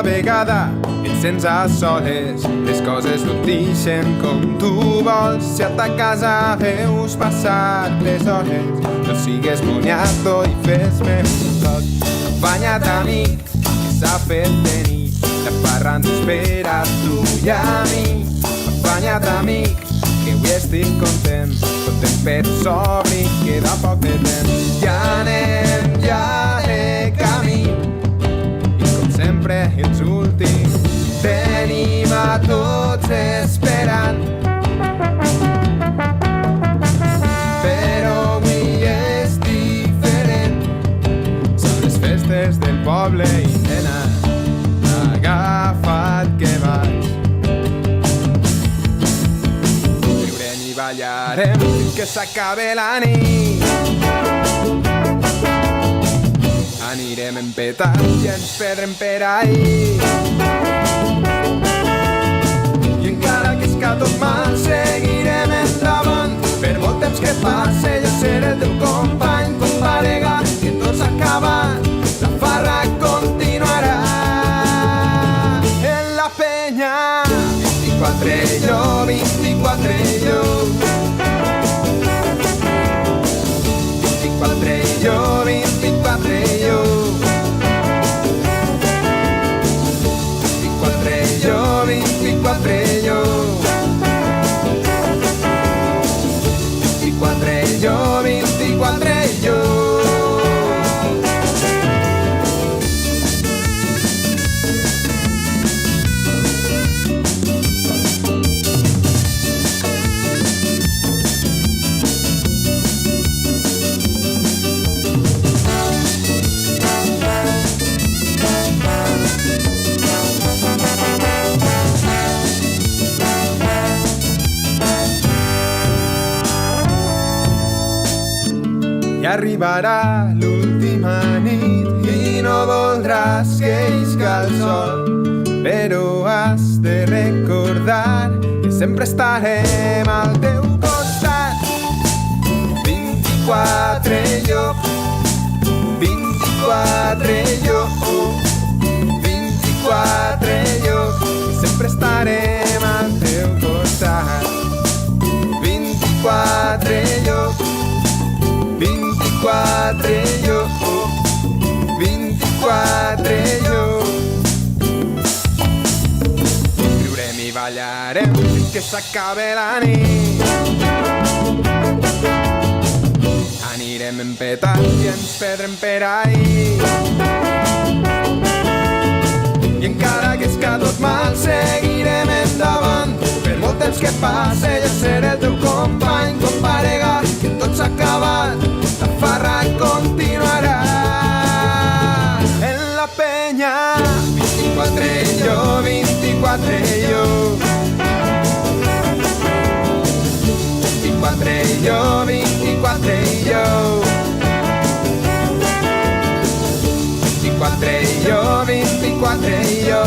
cada vegada et sents a soles, les coses no et deixen com tu vols. Si a ta casa veus passar les hores, no sigues moniato i fes-me un toc. Afanya't, amic, que s'ha fet de nit, la parranda espera a tu i a mi. Afanya't, amic, que avui estic content per sobri, queda poc de temps. Ja anem camí, i com sempre els últims tenim a tots esperant. Però avui és diferent, són les festes del poble i nena, agafa't que vaig. Riurem i ballarem fins que s'acabe la nit. Anirem empetant i ens perdrem per ahir. I encara que esca tot mal seguirem endavant. Per molt temps que passe jo seré el teu company, comparega que tot s'ha acabat, la farra continuarà. En la penya 24 jo, 24 jo, 24 jo, 24 jo, 24 jo, 24 jo, 24 jo, 24 jo. I arribarà l'última nit i no voldràs que isca el sol, però has de recordar que sempre estarem al teu costat. 24 jo, 24 jo, 24 jo, i sempre estarem al teu costat. 24 jo, 24 jo, 24 jo. Riurem i ballarem fins que s'acabe la nit. Anirem empetant i ens perdrem per ahir. I encara que esca tot mal seguirem endavant. Per molt temps que passe jo seré el teu company, comparega que tot s'ha acabat, la farra continuarà. En la penya 24 jo, 24 jo, 24 jo, 24 jo, 24 jo, 24 jo,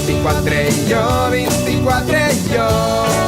24 jo, 24 jo.